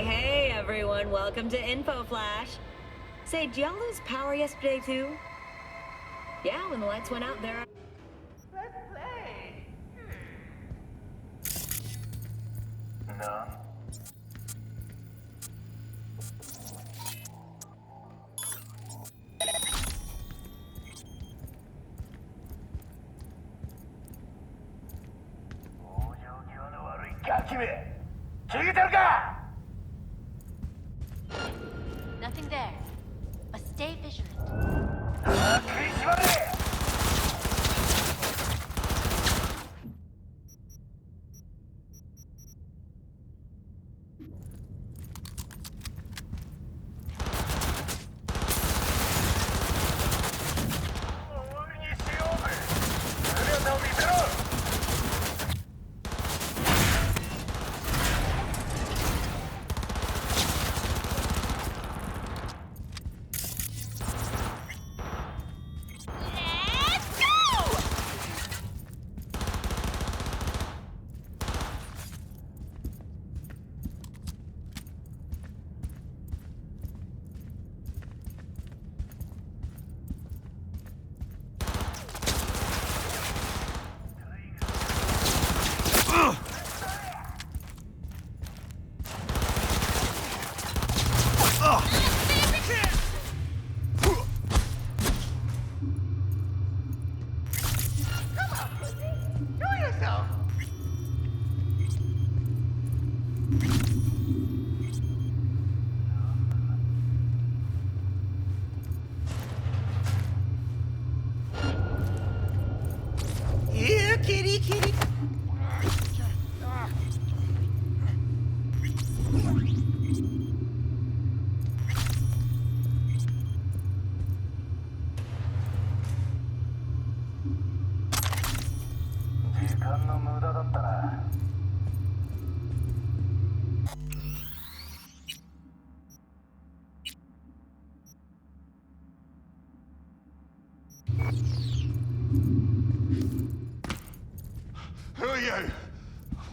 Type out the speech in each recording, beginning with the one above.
Hey everyone, welcome to Info Flash. Say, did y'all lose power yesterday too? Yeah, when the lights went out there. Let's play. No. Nothing there. But stay vigilant. Here, kitty, kitty. Who are you?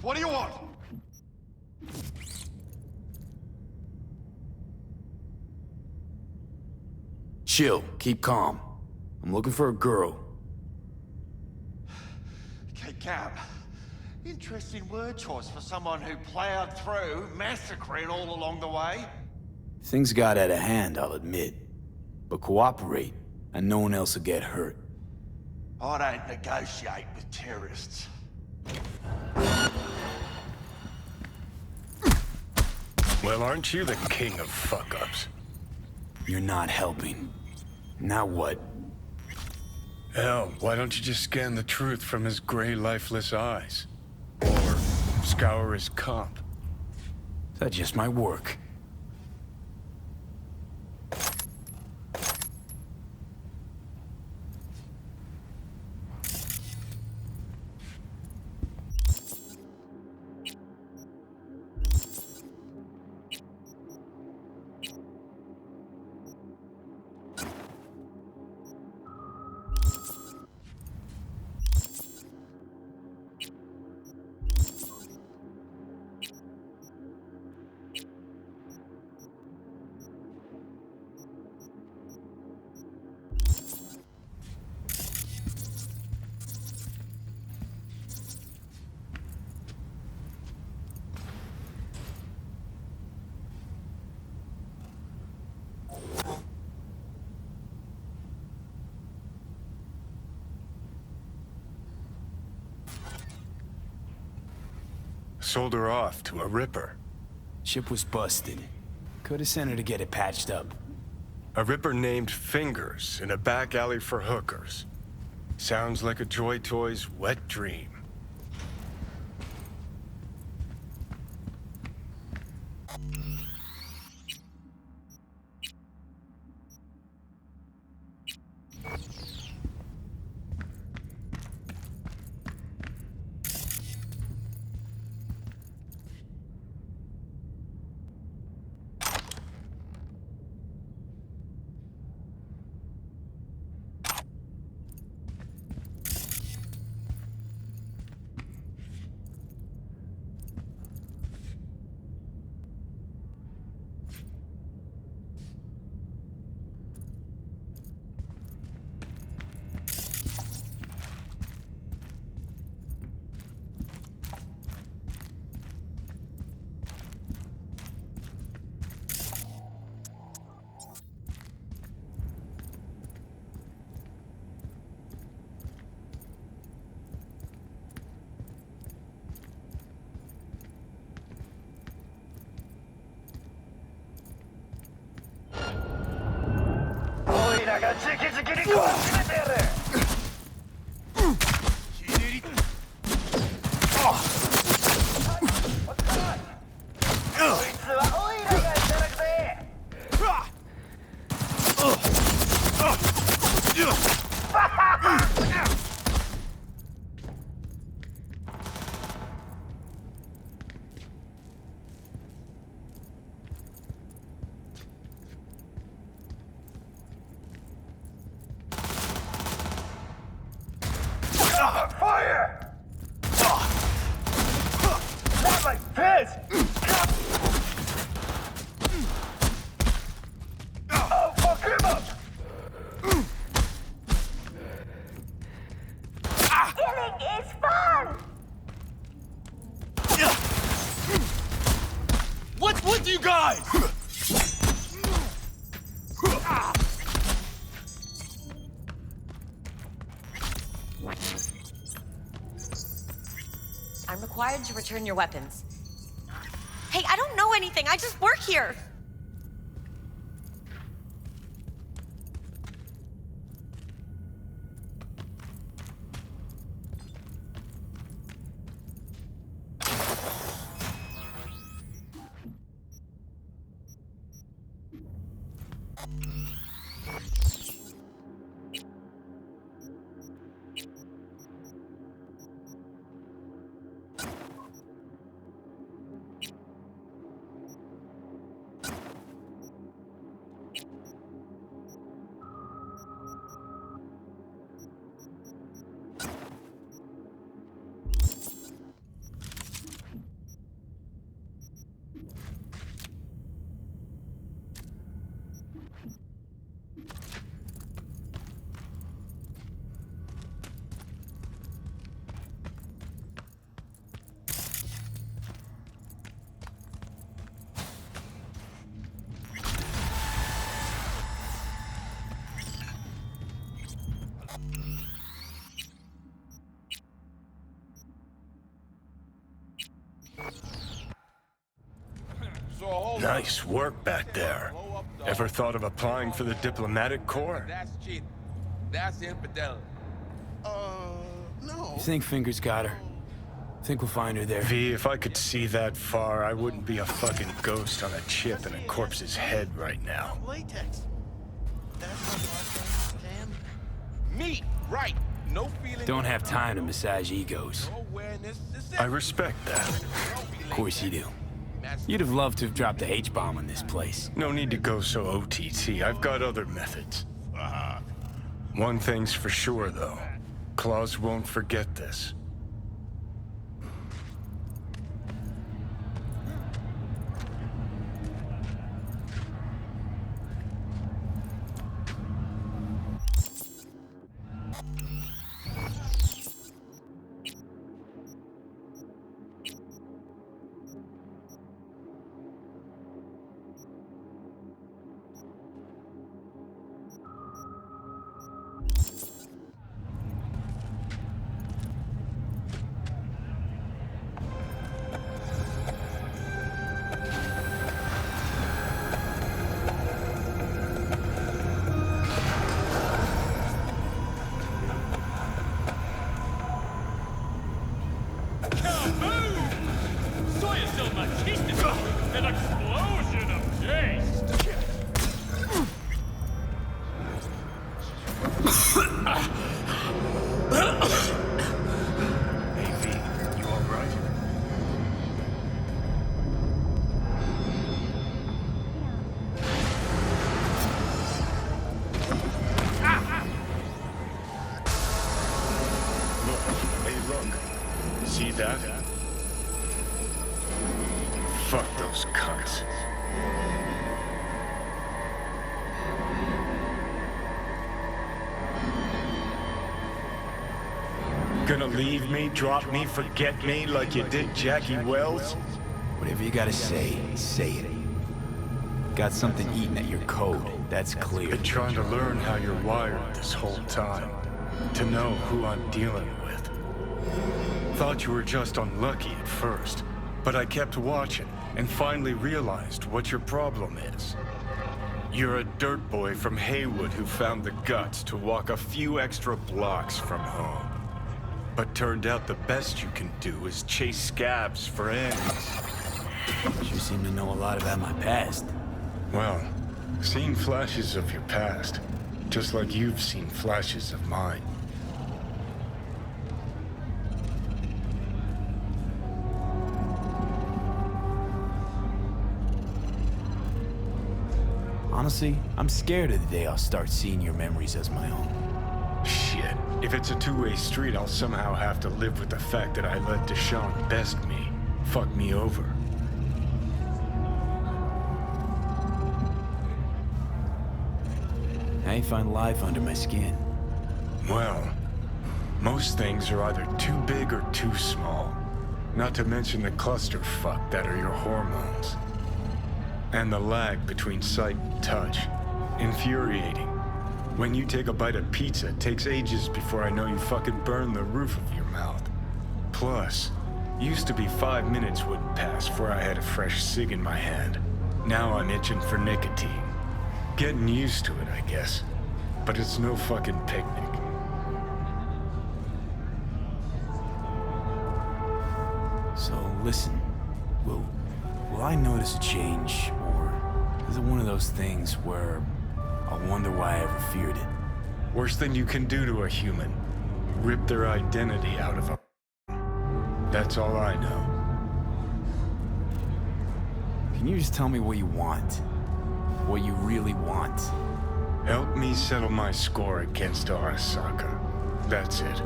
What do you want? Chill, keep calm. I'm looking for a girl. Okay, Cap. Interesting word choice for someone who plowed through, massacring all along the way. Things got out of hand, I'll admit. But cooperate, and no one else will get hurt. I don't negotiate with terrorists. Well, aren't you the king of fuck-ups? You're not helping. Now what? Hell, why don't you just scan the truth from his gray, lifeless eyes? Or scour his comp? That just might work. Sold her off to a Ripper. Ship was busted. Could've sent her to get it patched up. A Ripper named Fingers in a back alley for hookers. Sounds like a Joy Toy's wet dream. Fire! Not like this! Oh, fuck him up! Killing is fun! What's with you guys? I'm required to return your weapons. Hey, I don't know anything. I just work here. Nice work back there. Ever thought of applying for the diplomatic corps? That's cheating. That's infidel. You think Fingers got her? Think we'll find her there? V, if I could see that far, I wouldn't be a fucking ghost on a chip in a corpse's head right now. Latex. That's how much I understand. Me, right. No feeling. Don't have time to massage egos. No awareness. I respect that. Of course you do. You'd have loved to have dropped the H-bomb on this place. No need to go so OTT. I've got other methods. One thing's for sure, though. Claus won't forget this. An explosion of taste! Hey, V, you all right? Look. See that? Fuck those cunts. Gonna leave me, drop me, forget me like you did Jackie Wells? Whatever you gotta say it. Got something eating at your code, that's clear. Been trying to learn how you're wired this whole time. To know who I'm dealing with. Thought you were just unlucky at first, but I kept watching and finally realized what your problem is. You're a dirt boy from Haywood who found the guts to walk a few extra blocks from home. But turned out the best you can do is chase scabs for ends. Sure seem to know a lot about my past. Well, seen flashes of your past, just like you've seen flashes of mine. Honestly, I'm scared of the day I'll start seeing your memories as my own. Shit. If it's a two-way street, I'll somehow have to live with the fact that I let Deshaun best me, fuck me over. How you find life under my skin? Well, most things are either too big or too small. Not to mention the clusterfuck that are your hormones. And the lag between sight and touch. Infuriating. When you take a bite of pizza, it takes ages before I know you fucking burn the roof of your mouth. Plus, used to be 5 minutes wouldn't pass before I had a fresh cig in my hand. Now I'm itching for nicotine. Getting used to it, I guess. But it's no fucking picnic. So, listen. Will I notice a change, or is it one of those things where I'll wonder why I ever feared it? Worst thing you can do to a human. Rip their identity out of them. That's all I know. Can you just tell me what you want? What you really want? Help me settle my score against Arasaka. That's it.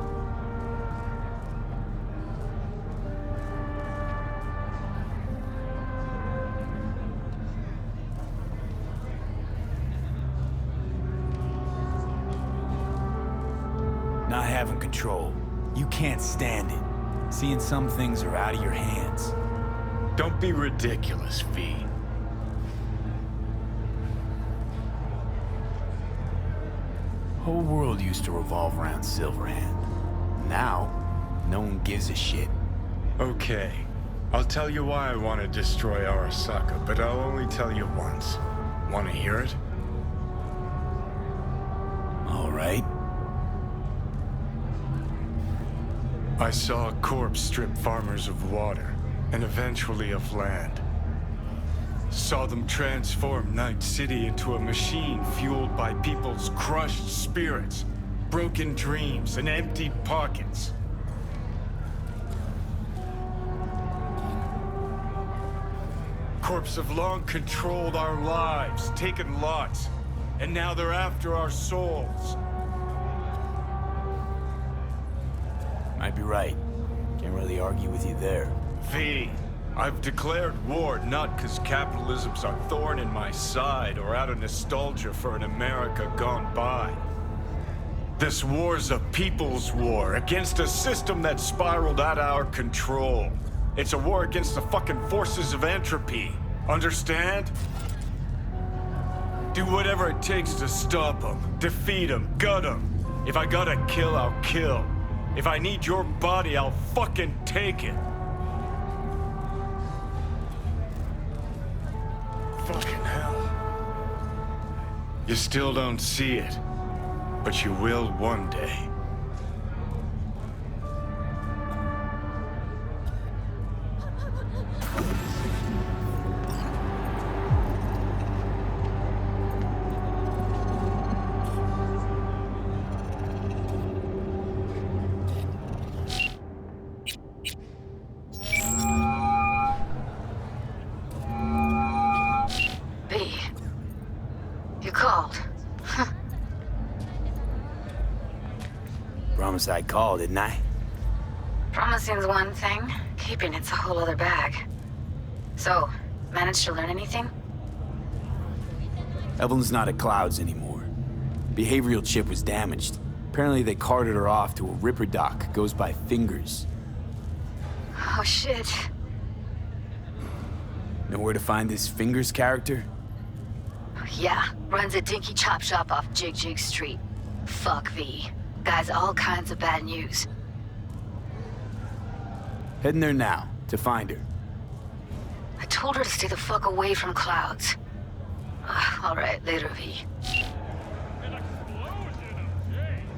Not having control. You can't stand it. Seeing some things are out of your hands. Don't be ridiculous, V. Whole world used to revolve around Silverhand. Now, no one gives a shit. Okay. I'll tell you why I want to destroy Arasaka, but I'll only tell you once. Want to hear it? All right. I saw a corpse strip farmers of water, and eventually of land. Saw them transform Night City into a machine fueled by people's crushed spirits, broken dreams, and empty pockets. Corps have long controlled our lives, taken lots, and now they're after our souls. Might be right. Can't really argue with you there. V, I've declared war not because capitalism's a thorn in my side or out of nostalgia for an America gone by. This war's a people's war against a system that spiraled out of our control. It's a war against the fucking forces of entropy. Understand? Do whatever it takes to stop them, defeat them, gut them. If I gotta kill, I'll kill. If I need your body, I'll fucking take it. Fucking hell. You still don't see it, but you will one day. Promised I'd call, didn't I? Promising's one thing, keeping it's a whole other bag. So, managed to learn anything? Evelyn's not at Clouds anymore. Behavioral chip was damaged. Apparently they carted her off to a Ripper dock, goes by Fingers. Oh shit. Know where to find this Fingers character? Yeah, runs a dinky chop shop off Jig Jig Street. Fuck V. Guy's all kinds of bad news. Heading there now, to find her. I told her to stay the fuck away from Clouds. All right, later, V. An explosion of J's.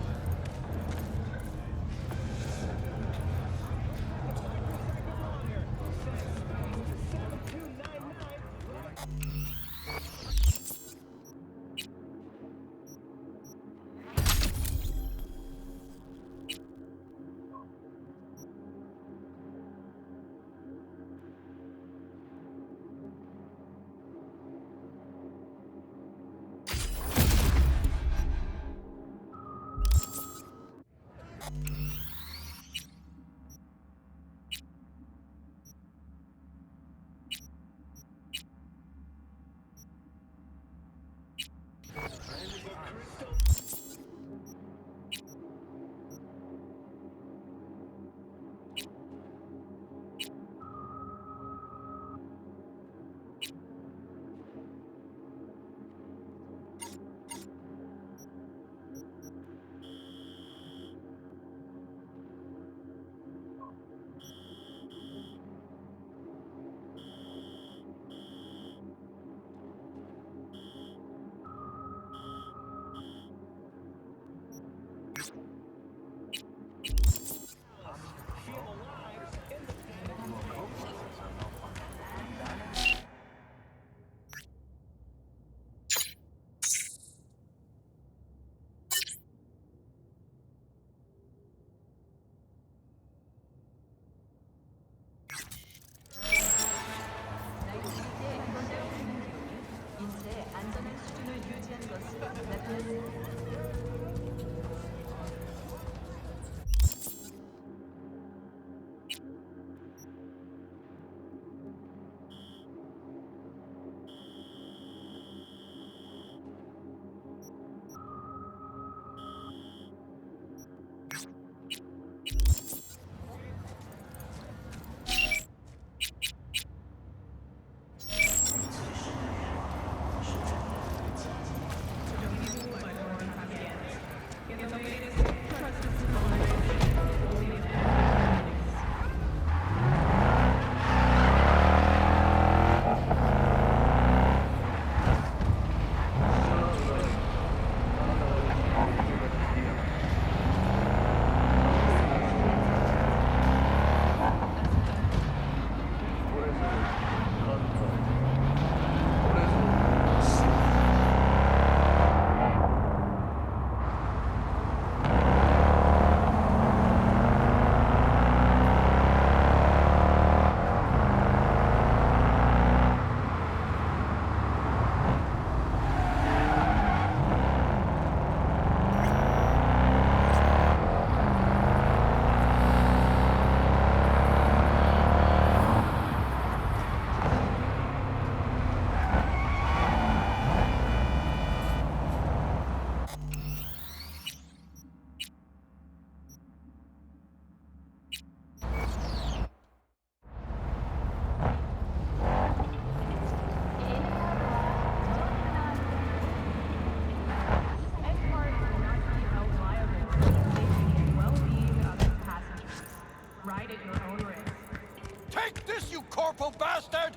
corporal bastard!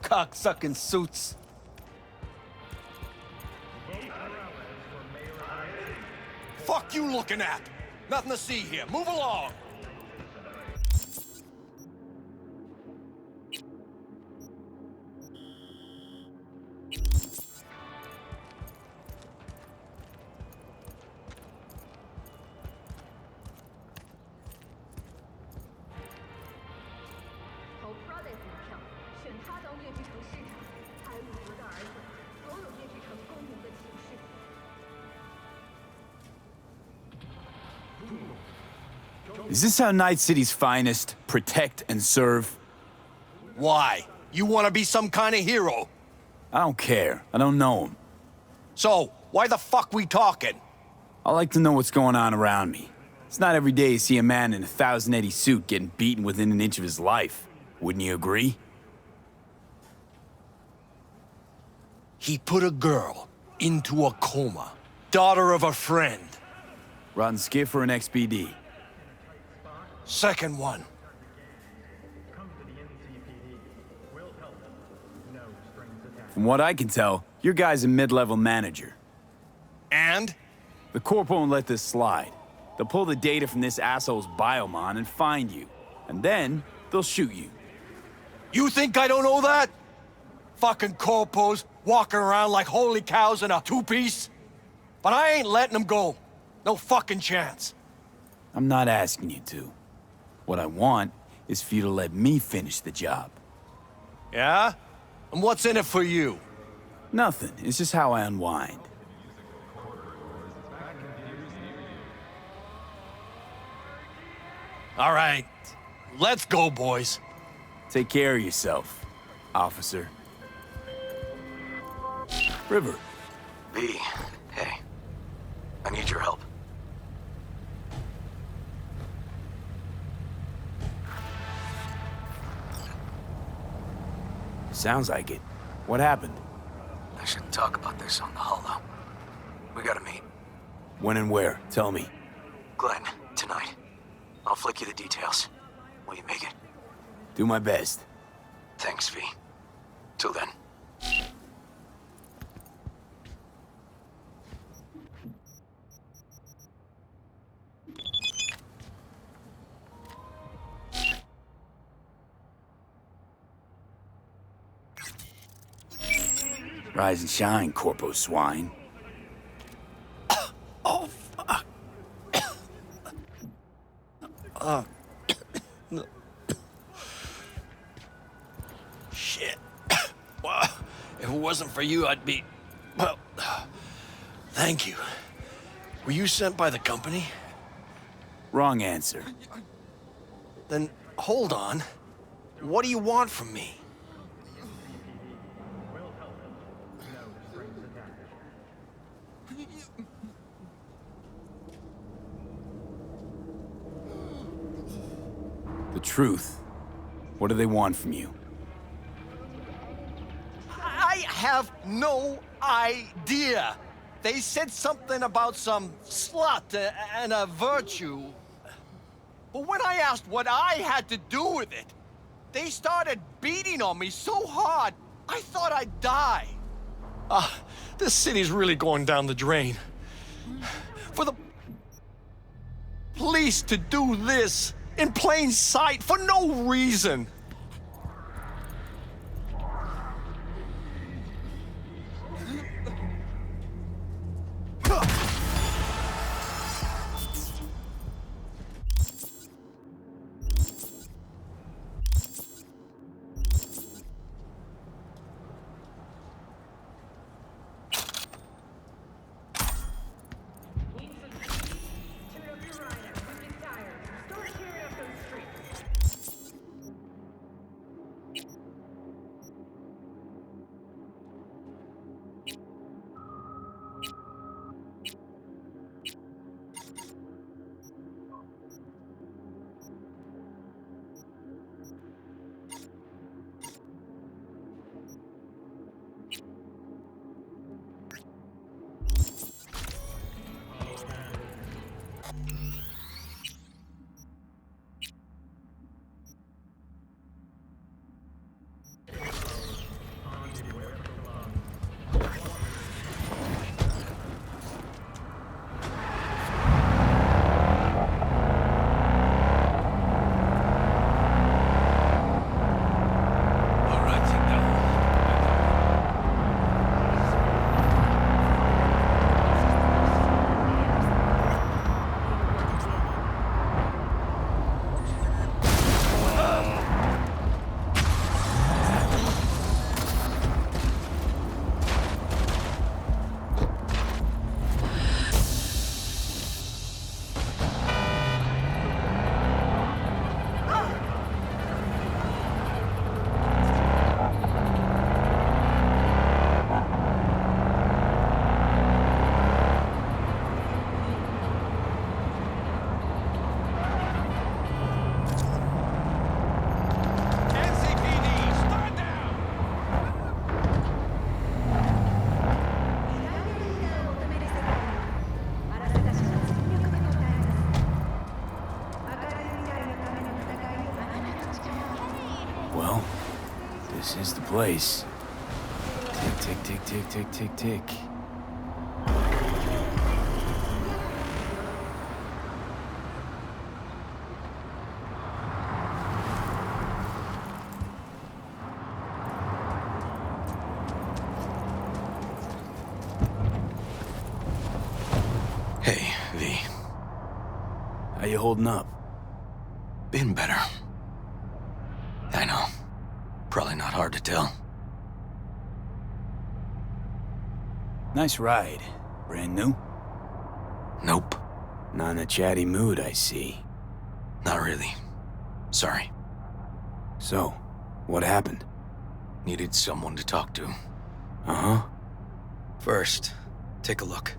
Cocksucking suits. Fuck you looking at? Nothing to see here. Move along! Is this how Night City's finest protect and serve? Why? You want to be some kind of hero? I don't care. I don't know him. So, why the fuck we talking? I like to know what's going on around me. It's not every day you see a man in a 1,080 suit getting beaten within an inch of his life. Wouldn't you agree? He put a girl into a coma. Daughter of a friend. Rotten skiff or an XBD? Second one. From what I can tell, your guy's a mid-level manager. And? The Corp won't let this slide. They'll pull the data from this asshole's biomon and find you. And then, they'll shoot you. You think I don't know that? Fucking corpos walking around like holy cows in a two-piece? But I ain't letting them go. No fucking chance. I'm not asking you to. What I want is for you to let me finish the job. Yeah? And what's in it for you? Nothing. It's just how I unwind. All right. Let's go, boys. Take care of yourself, officer. River. V, hey. I need your help. Sounds like it. What happened? I should talk about this on the holo. We gotta meet. When and where? Tell me. Glenn, tonight. I'll flick you the details. Will you make it? Do my best. Thanks, V. Till then. Rise and shine, Corpo Swine. Oh, fuck. Shit. Well, if it wasn't for you, I'd be... Well, thank you. Were you sent by the company? Wrong answer. Then, hold on. What do you want from me? The truth. What do they want from you? I have no idea. They said something about some slut and a virtue. But when I asked what I had to do with it, they started beating on me so hard, I thought I'd die. This city's really going down the drain. For the police to do this in plain sight for no reason. Well, this is the place. Tick, tick, tick, tick, tick, tick. Hey, V. How you holding up? Been better. I know. Probably not hard to tell. Nice ride. Brand new? Nope. Not in a chatty mood, I see. Not really. Sorry. So, what happened? Needed someone to talk to. Uh-huh. First, take a look.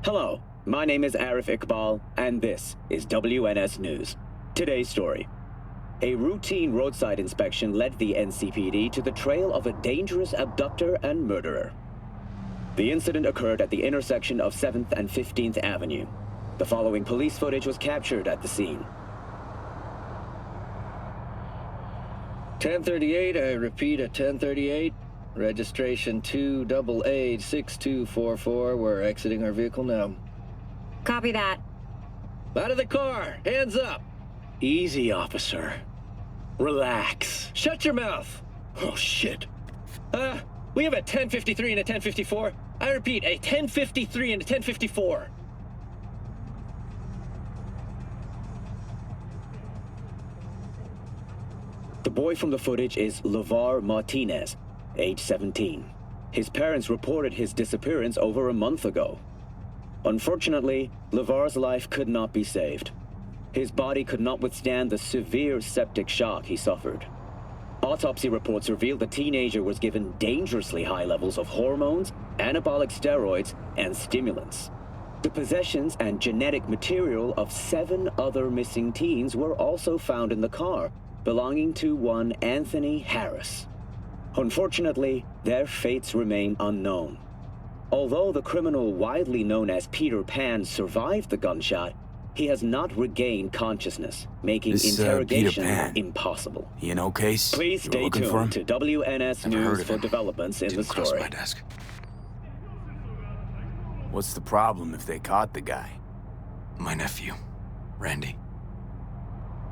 Hello, my name is Arif Iqbal, and this is WNS News. Today's story. A routine roadside inspection led the NCPD to the trail of a dangerous abductor and murderer. The incident occurred at the intersection of 7th and 15th Avenue. The following police footage was captured at the scene. 1038, I repeat at 1038. Registration 2AA6244. We're exiting our vehicle now. Copy that. Out of the car! Hands up! Easy, officer. Relax. Shut your mouth! Oh, shit. We have a 1053 and a 1054. I repeat, a 1053 and a 1054. The boy from the footage is LeVar Martinez, age 17. His parents reported his disappearance over a month ago. Unfortunately, LeVar's life could not be saved. His body could not withstand the severe septic shock he suffered. Autopsy reports revealed the teenager was given dangerously high levels of hormones, anabolic steroids, and stimulants. The possessions and genetic material of 7 other missing teens were also found in the car, belonging to one Anthony Harris. Unfortunately, their fates remain unknown. Although the criminal widely known as Peter Pan survived the gunshot, he has not regained consciousness, making interrogation impossible. He in case? Please stay tuned to WNS News for developments in the story. Cross my desk. What's the problem if they caught the guy? My nephew, Randy.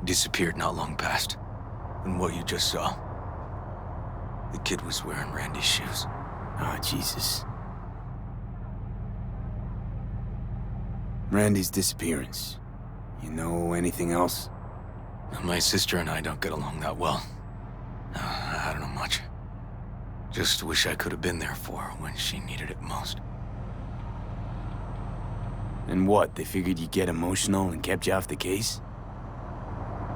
Disappeared not long past. And what you just saw. The kid was wearing Randy's shoes. Oh, Jesus. Randy's disappearance. You know anything else? My sister and I don't get along that well. I don't know much. Just wish I could have been there for her when she needed it most. And what, they figured you'd get emotional and kept you off the case?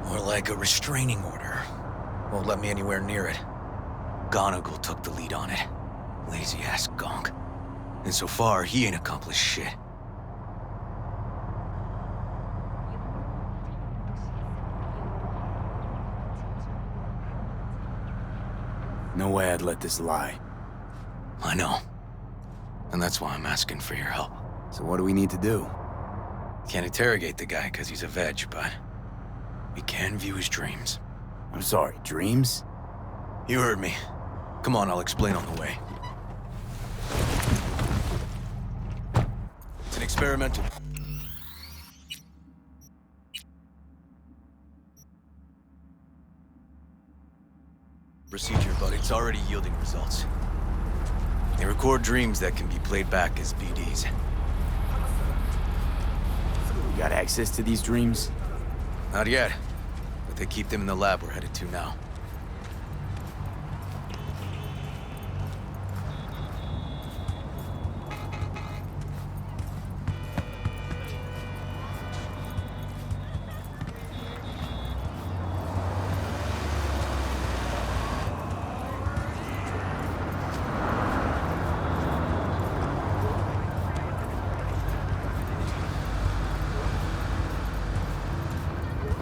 More like a restraining order. Won't let me anywhere near it. Gonigal took the lead on it. Lazy-ass gonk. And so far, he ain't accomplished shit. No way I'd let this lie. I know. And that's why I'm asking for your help. So what do we need to do? Can't interrogate the guy because he's a veg, but we can view his dreams. I'm sorry, dreams? You heard me. Come on, I'll explain on the way. It's an experimental... procedure, but it's already yielding results. They record dreams that can be played back as BDs. You got access to these dreams? Not yet, but they keep them in the lab we're headed to now.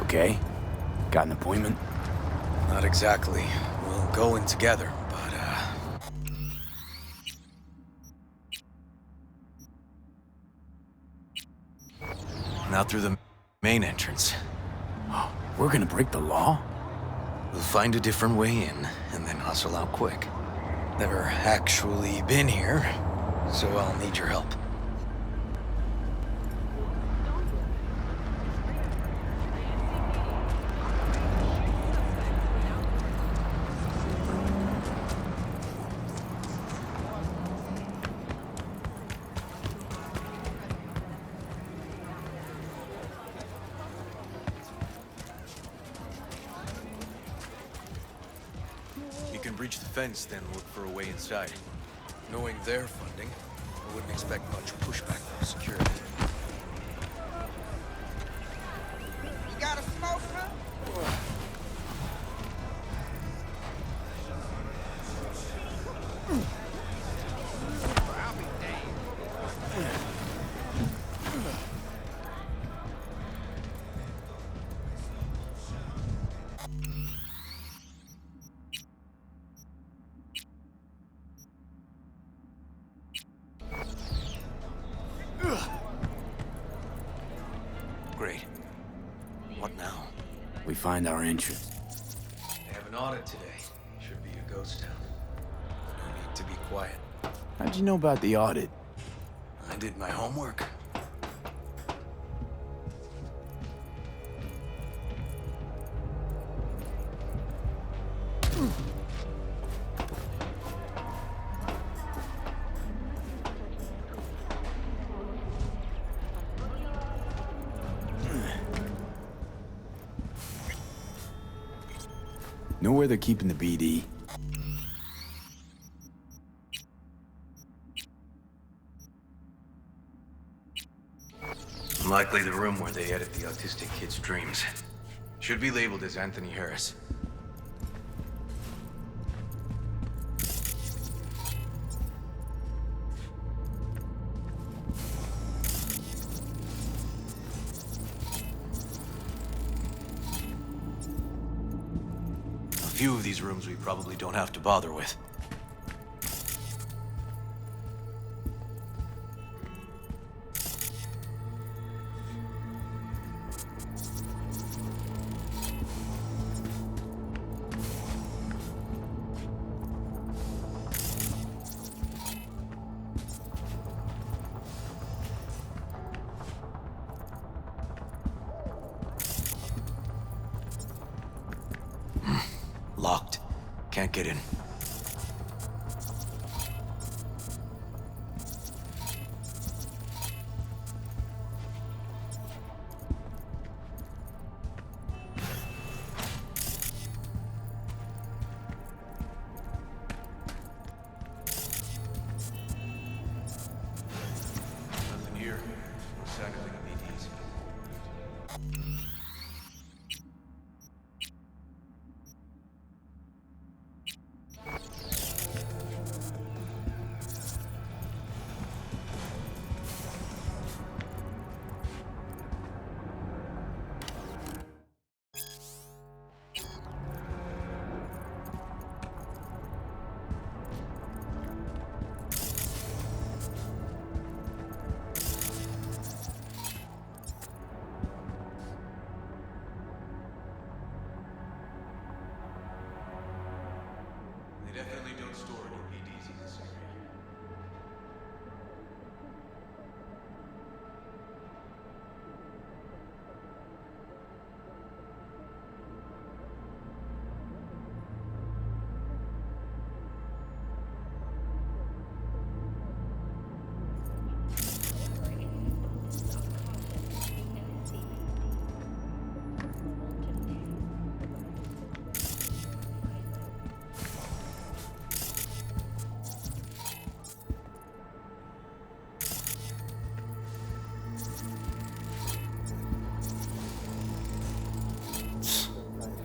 Okay. Got an appointment? Not exactly. We'll go in together, but, Not through the main entrance. We're gonna break the law? We'll find a different way in, and then hustle out quick. Never actually been here, so I'll need your help. You can breach the fence, then look for a way inside. Knowing their funding, I wouldn't expect much pushback from security. You got a smoke, huh? I'll be damned. Great. What now? We find our entrance. They have an audit today. Should be a ghost town. No need to be quiet. How'd you know about the audit? I did my homework. Know where they're keeping the BD? Likely the room where they edit the autistic kid's dreams. Should be labeled as Anthony Harris. A few of these rooms we probably don't have to bother with. Locked. Can't get in. Nothing here. Sign of the BDs. They definitely don't store any BDs in this area.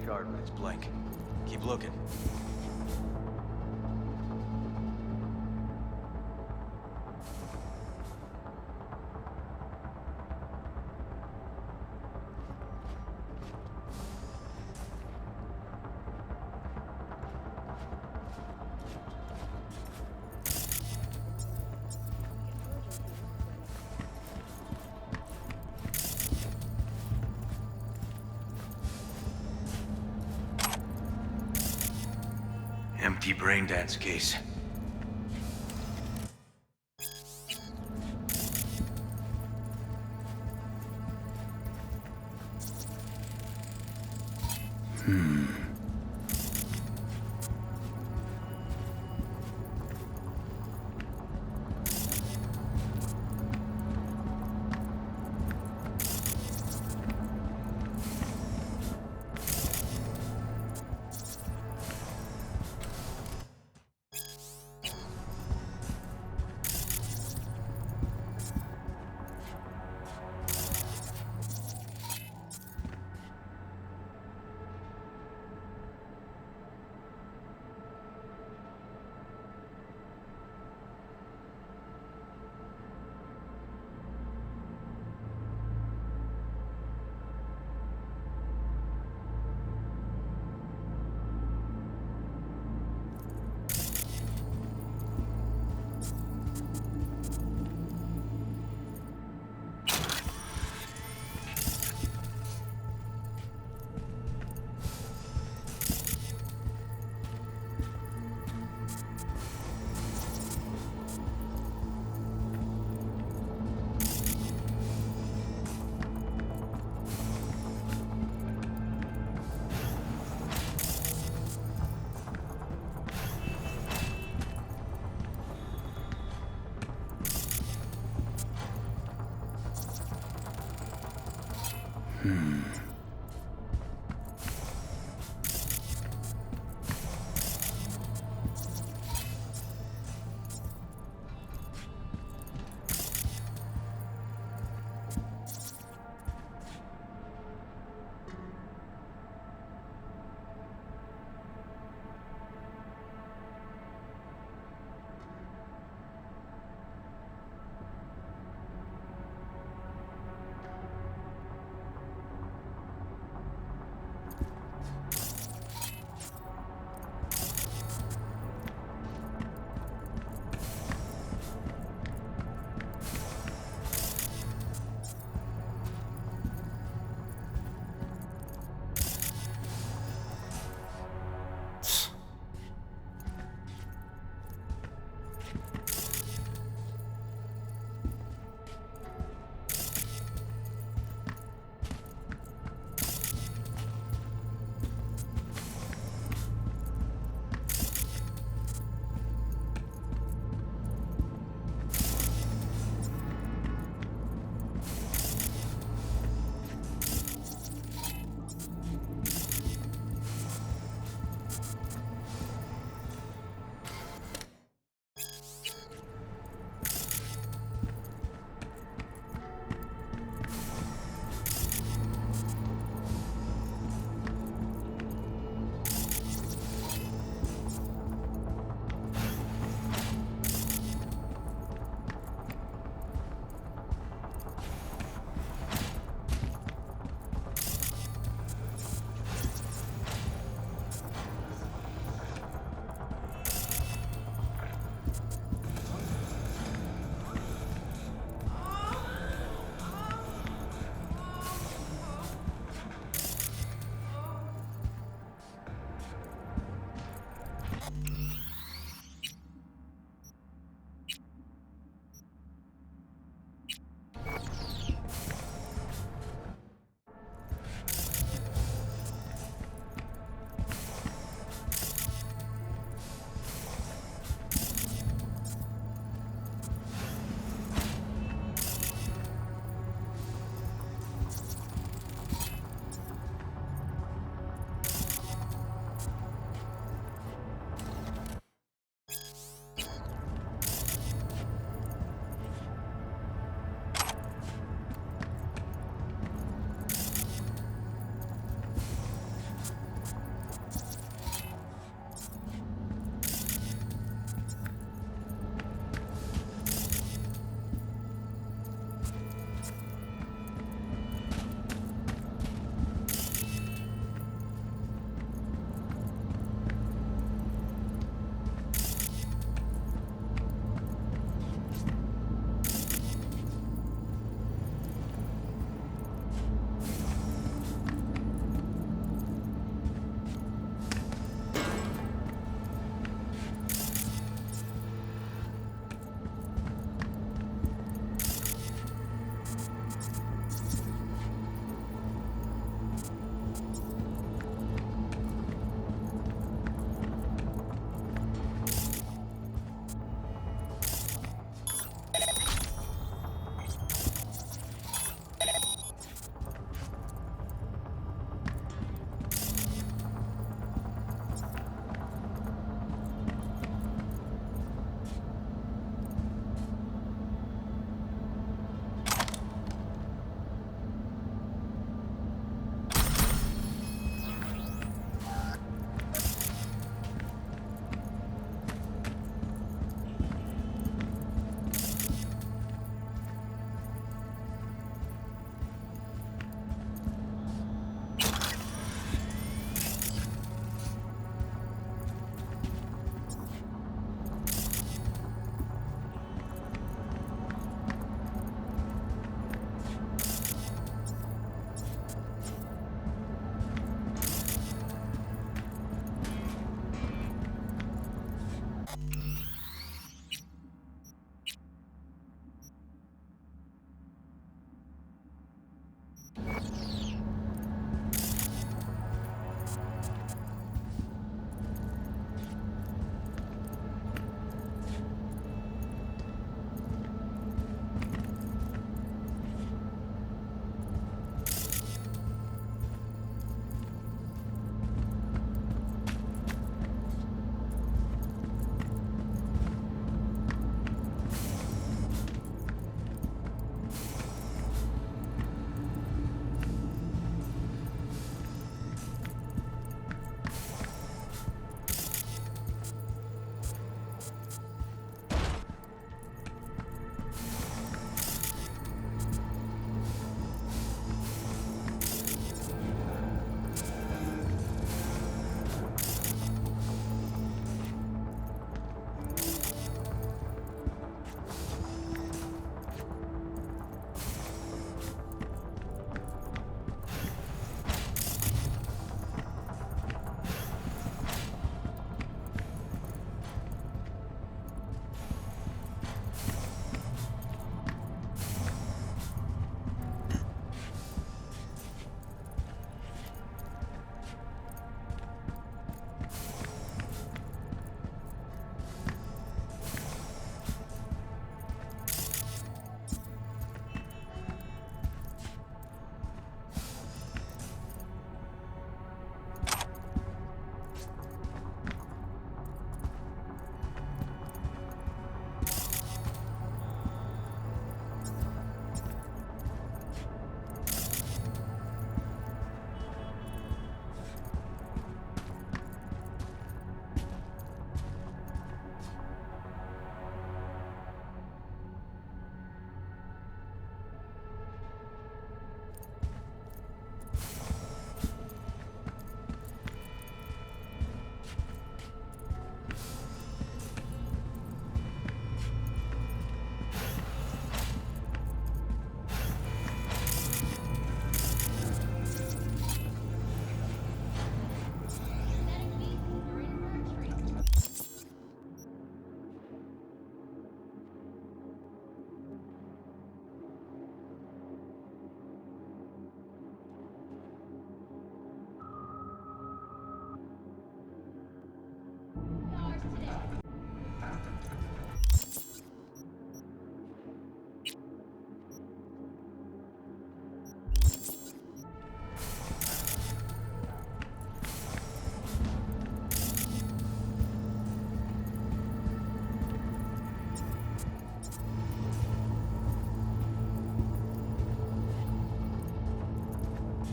Shard, but it's blank. Keep looking. Empty brain dance case.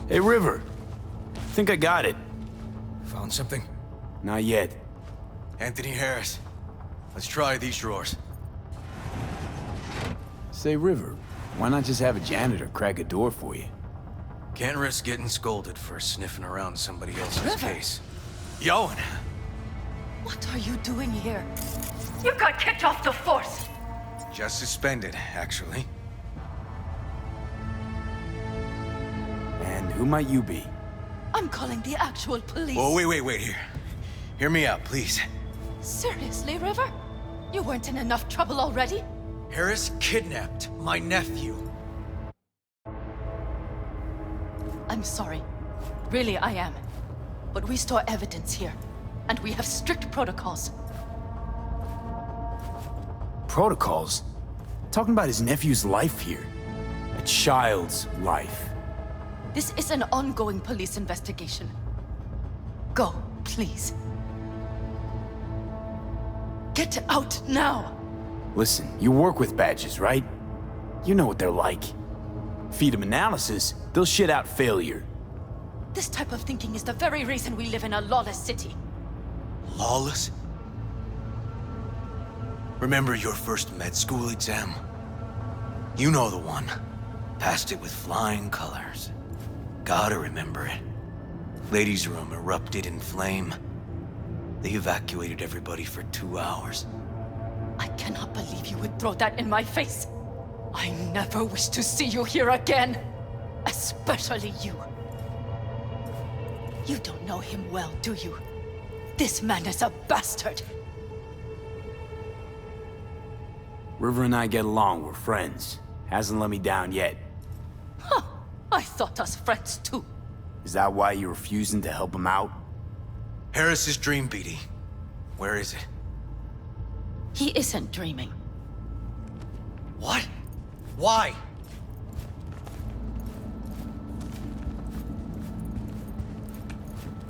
Hey, River. Think I got it. Found something? Not yet. Anthony Harris. Let's try these drawers. Say, River, why not just have a janitor crack a door for you? Can't risk getting scolded for sniffing around somebody else's River. case. Yoan! What are you doing here? You got kicked off the force. Just suspended, actually. And who might you be? I'm calling the actual police. Oh, wait here. Hear me out, please. Seriously, River? You weren't in enough trouble already? Harris kidnapped my nephew. I'm sorry. Really, I am. But we store evidence here, and we have strict protocols. Protocols? Talking about his nephew's life here. A child's life. This is an ongoing police investigation. Go, please. Get out now! Listen, you work with badges, right? You know what they're like. Feed them analysis, they'll shit out failure. This type of thinking is the very reason we live in a lawless city. Lawless? Remember your first med school exam? You know the one. Passed it with flying colors. Gotta remember it. Ladies' room erupted in flame. They evacuated everybody for 2 hours. I cannot believe you would throw that in my face. I never wish to see you here again. Especially you. You don't know him well, do you? This man is a bastard. River and I get along, we're friends. Hasn't let me down yet. Huh. I thought us friends too. Is that why you're refusing to help him out? Harris's dream, BD. Where is it? He isn't dreaming. What? Why?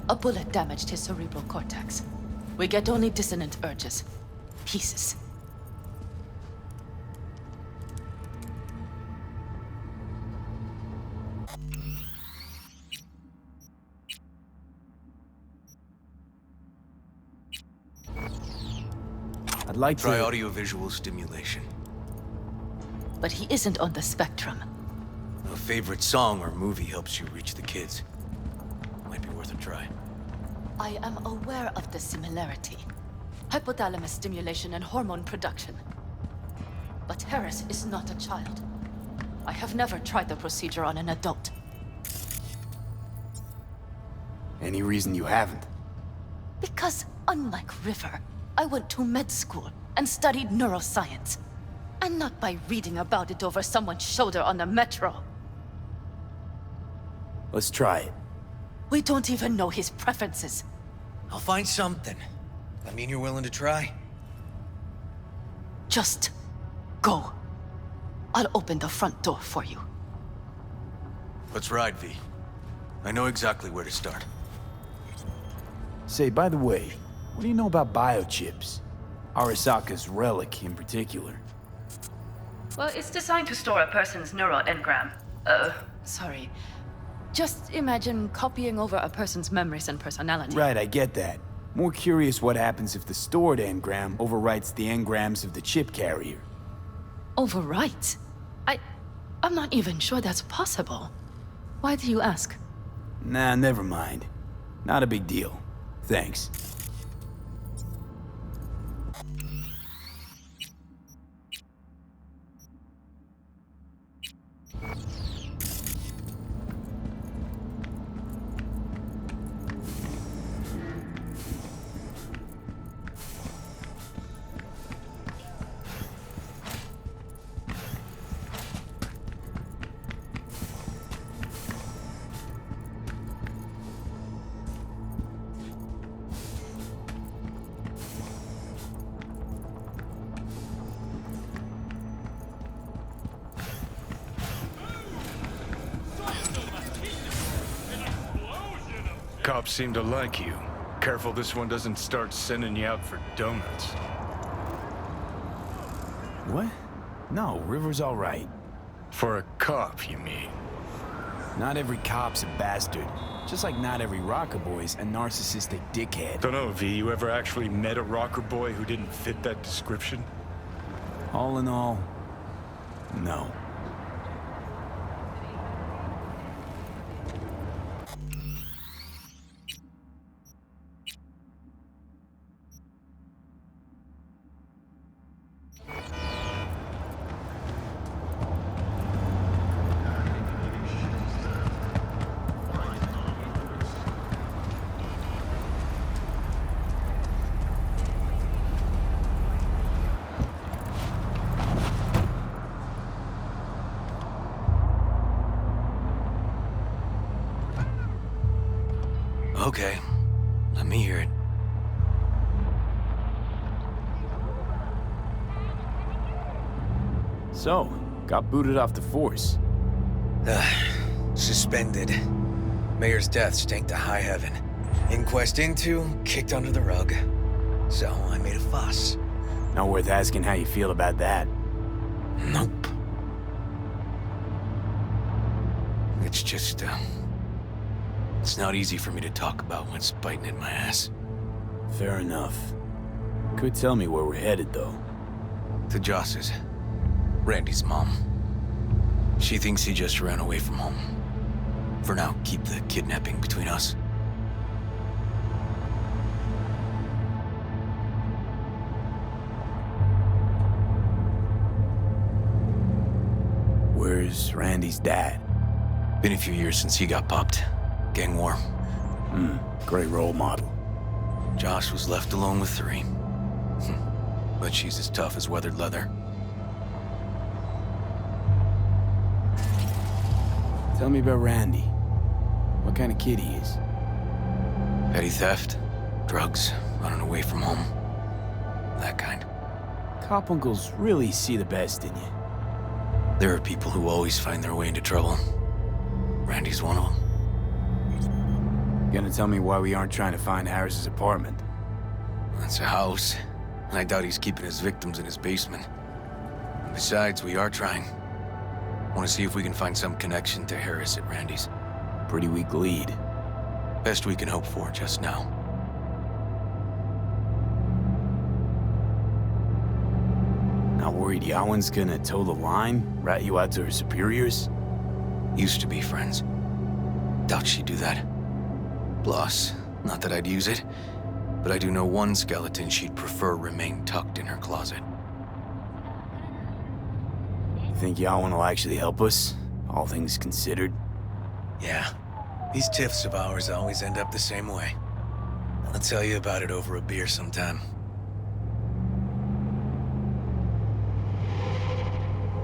A bullet damaged his cerebral cortex. We get only dissonant urges. Pieces. I'd like to... Try audiovisual stimulation. But he isn't on the spectrum. A favorite song or movie helps you reach the kids. Might be worth a try. I am aware of the similarity. Hypothalamus stimulation and hormone production. But Harris is not a child. I have never tried the procedure on an adult. Any reason you haven't? Because, unlike River, I went to med school and studied neuroscience. And not by reading about it over someone's shoulder on the metro. Let's try it. We don't even know his preferences. I'll find something. I mean you're willing to try? Just go. I'll open the front door for you. Let's ride, V. I know exactly where to start. Say, by the way, what do you know about biochips? Arasaka's relic in particular. Well, it's designed to store a person's neural engram. Sorry. Just imagine copying over a person's memories and personality. Right, I get that. More curious what happens if the stored engram overwrites the engrams of the chip carrier. Overwrite? I'm not even sure that's possible. Why do you ask? Nah, never mind. Not a big deal. Thanks. Cops seem to like you. Careful this one doesn't start sending you out for donuts. What? No, River's all right. For a cop, you mean? Not every cop's a bastard. Just like not every rocker boy's a narcissistic dickhead. Dunno, V, you ever actually met a rocker boy who didn't fit that description? All in all, no. Okay, let me hear it. So, got booted off the force. Suspended. Mayor's death stank to high heaven. Inquest into, kicked under the rug. So I made a fuss. Not worth asking how you feel about that. Nope. It's just, it's not easy for me to talk about what's biting at my ass. Fair enough. Could tell me where we're headed, though. To Joss's. Randy's mom. She thinks he just ran away from home. For now, keep the kidnapping between us. Where's Randy's dad? Been a few years since he got popped. Gang war. Great role model. Josh was left alone with 3. But she's as tough as weathered leather. Tell me about Randy. What kind of kid he is? Petty theft, drugs, running away from home. That kind. Cop uncles really see the best in you. There are people who always find their way into trouble. Randy's one of them. Gonna tell me why we aren't trying to find Harris's apartment? That's a house. And I doubt he's keeping his victims in his basement. And besides, we are trying. Want to see if we can find some connection to Harris at Randy's. Pretty weak lead. Best we can hope for just now. Not worried Yawen's gonna toe the line? Rat you out to her superiors? Used to be friends. Doubt she'd do that. Plus, not that I'd use it, but I do know one skeleton she'd prefer remain tucked in her closet. Think Yawen will actually help us? All things considered? Yeah. These tiffs of ours always end up the same way. I'll tell you about it over a beer sometime.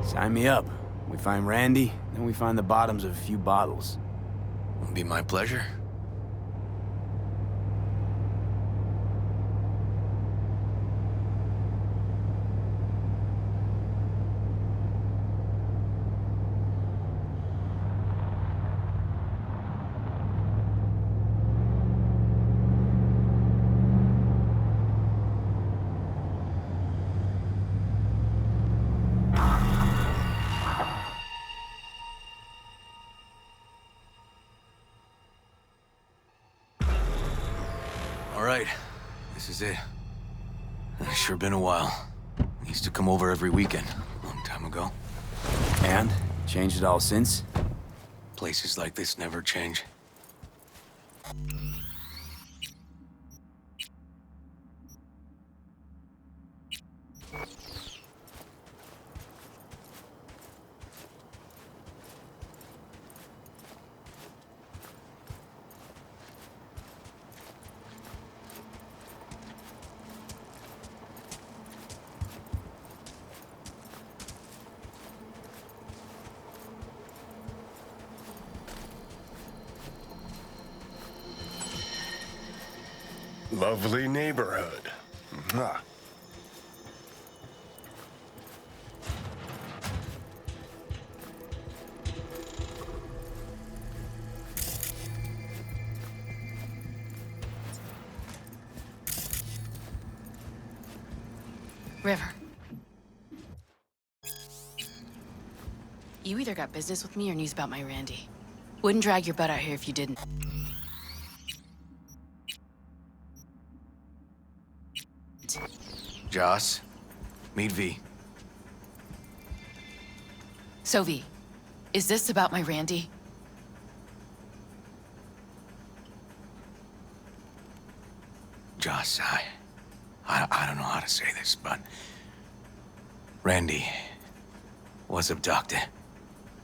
Sign me up. We find Randy, then we find the bottoms of a few bottles. It'll be my pleasure. Alright, this is it. It's sure been a while. I used to come over every weekend, a long time ago. And? Changed it all since? Places like this never change. Lovely neighborhood. Mwah. River. You either got business with me or news about my Randy. Wouldn't drag your butt out here if you didn't. Joss, meet V. So V, is this about my Randy? Joss, I don't know how to say this, but Randy was abducted.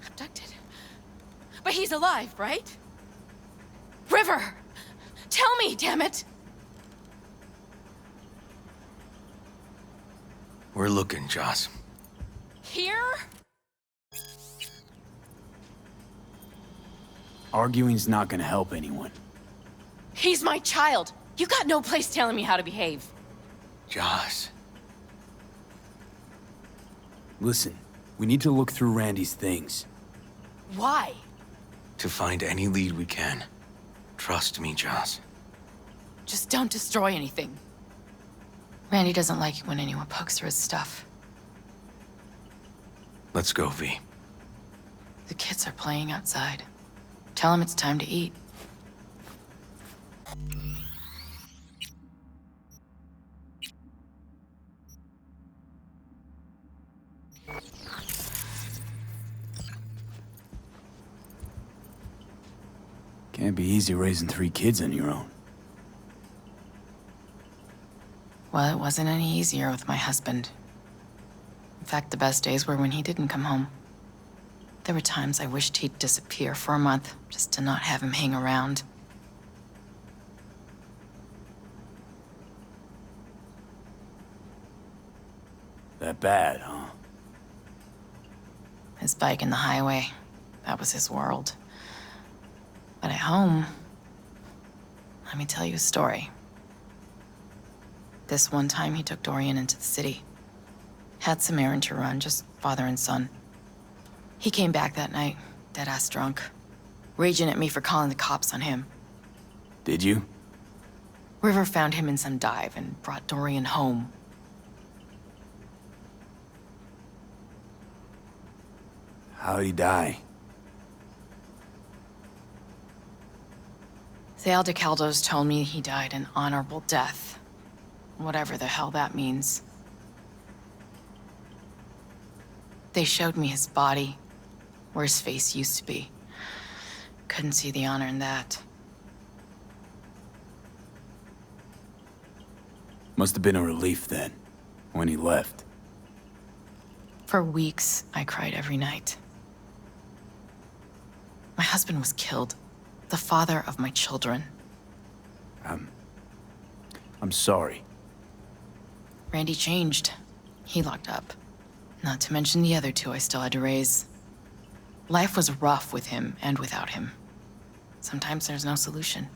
Abducted? But he's alive, right? River! Tell me, damn it! We're looking, Joss. Here? Arguing's not gonna help anyone. He's my child. You got no place telling me how to behave. Joss. Listen, we need to look through Randy's things. Why? To find any lead we can. Trust me, Joss. Just don't destroy anything. Randy doesn't like it when anyone pokes through his stuff. Let's go, V. The kids are playing outside. Tell them it's time to eat. Can't be easy raising 3 kids on your own. Well, it wasn't any easier with my husband. In fact, the best days were when he didn't come home. There were times I wished he'd disappear for a month, just to not have him hang around. That bad, huh? His bike in the highway, that was his world. But at home, let me tell you a story. This one time he took Dorian into the city. Had some errand to run, just father and son. He came back that night, dead-ass drunk, raging at me for calling the cops on him. Did you? River found him in some dive and brought Dorian home. How'd he die? The Aldecaldos told me he died an honorable death. Whatever the hell that means. They showed me his body, where his face used to be. Couldn't see the honor in that. Must have been a relief then, when he left. For weeks, I cried every night. My husband was killed. The father of my children. I'm sorry. Randy changed. He locked up. Not to mention the other 2 I still had to raise. Life was rough with him and without him. Sometimes there's no solution.